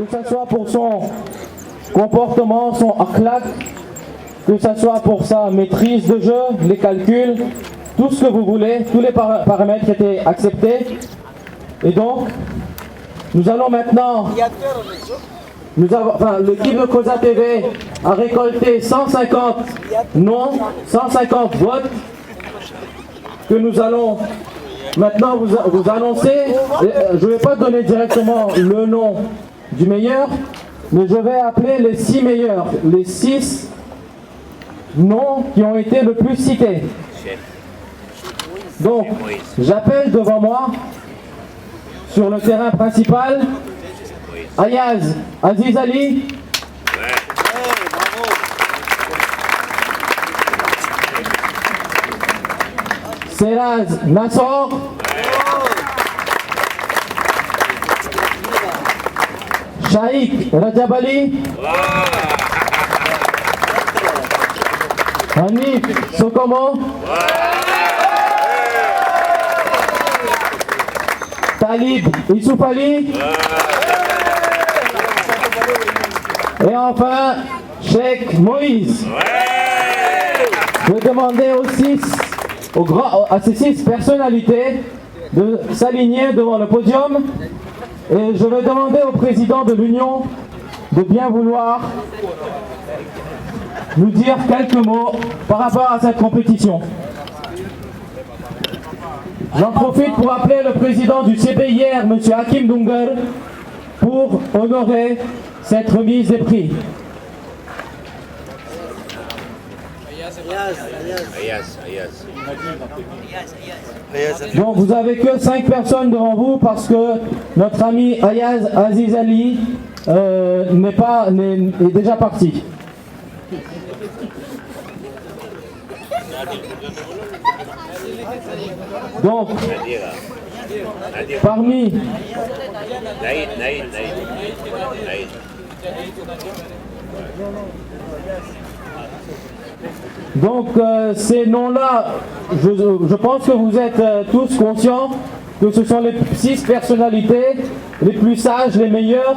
que ce soit pour son comportement, son akhlaq, que ce soit pour sa maîtrise de jeu, les calculs, tout ce que vous voulez, tous les paramètres étaient acceptés. Et donc, nous allons maintenant, l'équipe de Koza TV a récolté 150 noms, 150 votes, que nous allons maintenant vous annoncer. Je ne vais pas donner directement le nom du meilleur, mais je vais appeler les 6 meilleurs, les 6 noms qui ont été le plus cités. Donc, j'appelle devant moi, sur le terrain principal, Ayaz Aziz Ali. Seraz Nassor. Shaikh Rajabali. Hanif Sokomo. Talib Issouf Ali. Et enfin, Cheikh Moïse. Je vais demander à ces 6 personnalités de s'aligner devant le podium. Et je vais demander au président de l'Union de bien vouloir nous dire quelques mots par rapport à cette compétition. J'en profite pour appeler le président du CBIR, M. Hakim Dungar, pour honorer cette remise des prix. Donc vous n'avez que 5 personnes devant vous parce que notre ami Ayaz Aziz Ali est déjà parti. Donc, parmi ces noms-là, je pense que vous êtes tous conscients que ce sont les 6 personnalités les plus sages, les meilleures.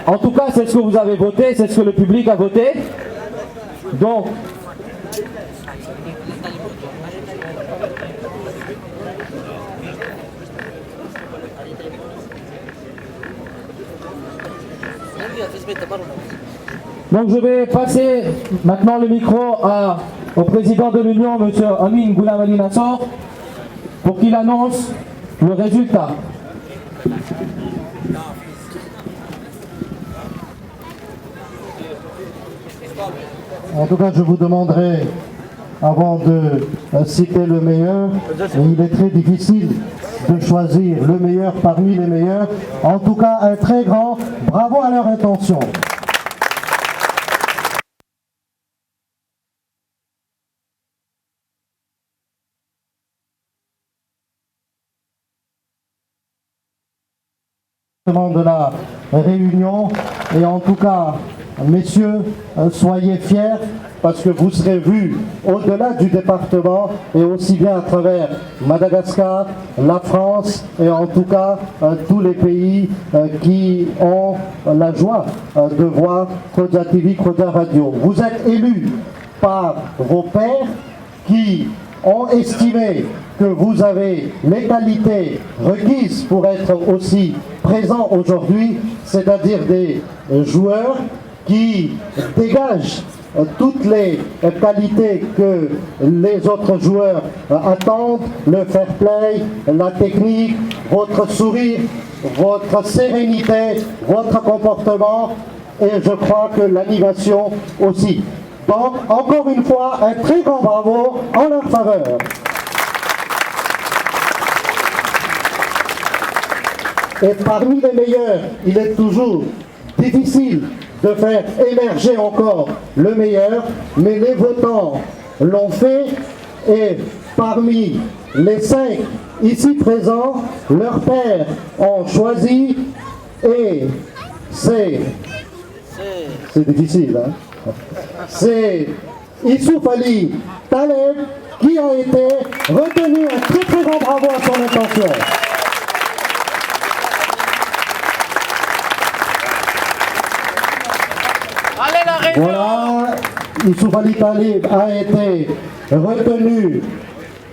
En tout cas, c'est ce que vous avez voté, c'est ce que le public a voté. Donc, je vais passer maintenant le micro au président de l'Union, M. Amin Goulam Ali Nassor, pour qu'il annonce le résultat. En tout cas, je vous demanderai, avant de citer le meilleur, et il est très difficile de choisir le meilleur parmi les meilleurs. En tout cas, un très grand bravo à leur intention. De la réunion, et en tout cas, messieurs, soyez fiers parce que vous serez vus au-delà du département et aussi bien à travers Madagascar, la France et en tout cas tous les pays qui ont la joie de voir Koza TV, Koza Radio. Vous êtes élus par vos pairs qui ont estimé que vous avez les qualités requises pour être aussi présents aujourd'hui, c'est-à-dire des joueurs qui dégagent toutes les qualités que les autres joueurs attendent, le fair play, la technique, votre sourire, votre sérénité, votre comportement et je crois que l'animation aussi. Donc, encore une fois, un très grand bravo en leur faveur. Et parmi les meilleurs, il est toujours difficile de faire émerger encore le meilleur, mais les votants l'ont fait et parmi les 5 ici présents, leurs pairs ont choisi et c'est difficile, hein? C'est Issouf Ali Taleb qui a été retenu. Un très très grand bravo à son intention. Voilà, Youssouf Ali Talib a été retenu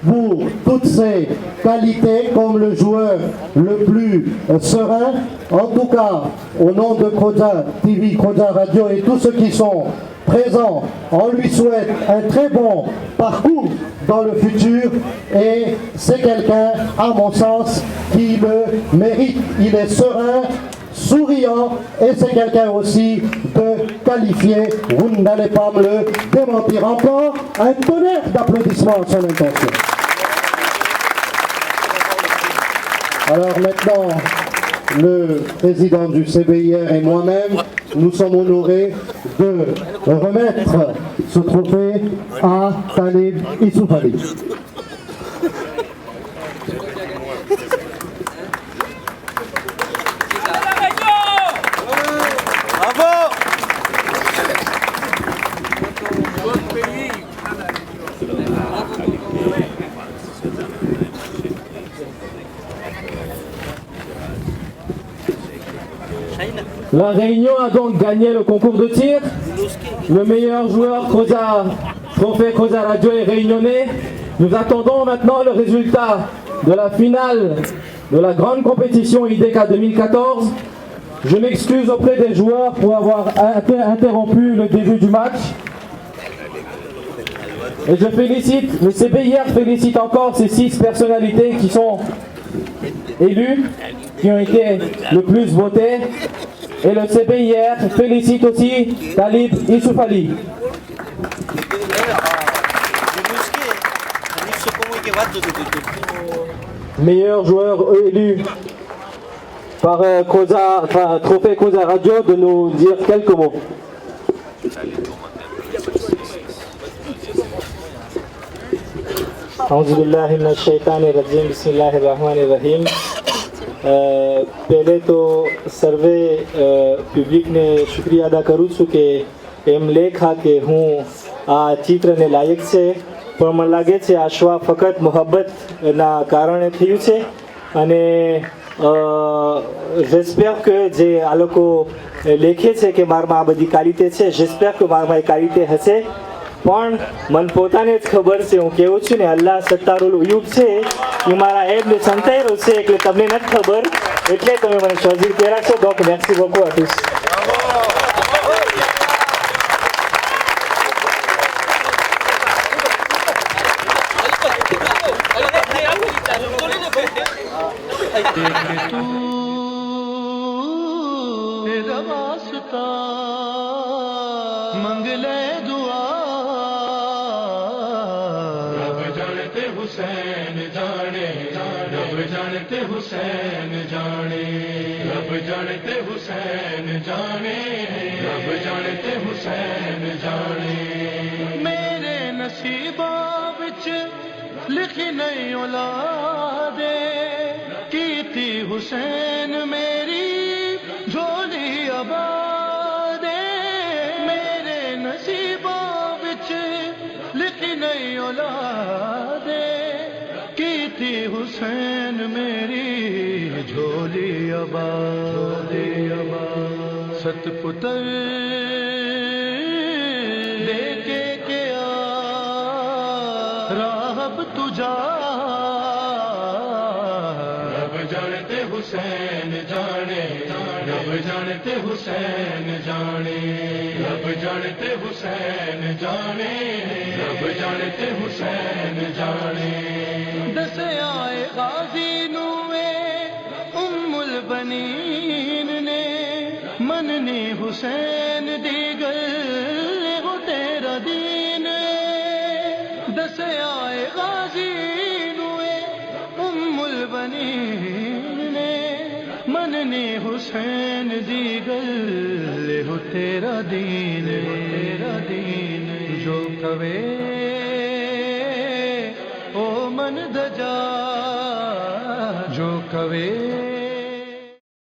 pour toutes ses qualités comme le joueur le plus serein. En tout cas, au nom de Croza TV, Croza Radio et tous ceux qui sont présents, on lui souhaite un très bon parcours dans le futur et c'est quelqu'un, à mon sens, qui le mérite. Il est serein, souriant et c'est quelqu'un aussi de qualifié. Vous n'allez pas me le démentir. Encore un tonnerre d'applaudissements à son intention. Alors maintenant, le président du CBIR et moi-même, nous sommes honorés de remettre ce trophée à Talib Youssouf Ali. La Réunion a donc gagné le concours de tir. Le meilleur joueur trophée Croza Radio est réunionnais. Nous attendons maintenant le résultat de la finale de la grande compétition IDK 2014. Je m'excuse auprès des joueurs pour avoir interrompu le début du match. Et je félicite, le CBIR félicite encore ces 6 personnalités qui sont élues, qui ont été le plus votées. Et le CBIR félicite aussi Talib Youssouf Ali. Meilleur joueur élu par Trophée Croza Radio, de nous dire quelques mots. أعوذ بالله من الشैतान الرजीम बिस्मिल्लाहिर्रहमानिर्रहीम। पहले तो सर्वे પબ્લિકને શુક્રિયા અદા કરું છું કે એમ લેખા કે હું આ ચિત્રને લાયક છે, પણ મને લાગે છે આ શ્વા ફક્ત મોહબ્બતના કારણે થયું છે. અને j'espère que જે આ લોકો લેખે છે કે મારામાં આ બધી ક્વોલિટી છે, j'espère que મારામાં એ ક્વોલિટી હશે. પણ મને પોતાને જ ખબર છે, હું કહું છું ને અલ્લાહ સત્તારુલ ઉયુબ છે એ મારા એબને સંતાયેલો છે, એટલે તમને નથી ખબર, એટલે તમે મને શોઝીર કર્યા છો. donc merci beaucoup à tous. हुसैन जाने रब जानते हुसैन जाने रब जानते हुसैन जाने रब जानते हुसैन जाने मेरे नसीबा विच लिखी नहीं औलादे की थी हुसैन मेरी झोली आबादे मेरे नसीबा विच लिखी नहीं औलादे थी हुसैन मेरी झोली आबादे सतपुत्र देके क्या राहब तुझा रब जानते हुसैन जाने रब जानते हुसैन जाने रब जानते हुसैन जाने रब जानते हुसैन जाने दस आए गाजी नुए उम्मुल बनीन ने मननी हुसैन दीगल हो तेरा दीन दस आए गाजी नुए उम्मुल बनीन ने मननी हुसैन दीगल हो तेरा दीन जो कवे ओ मन दजा जो कवे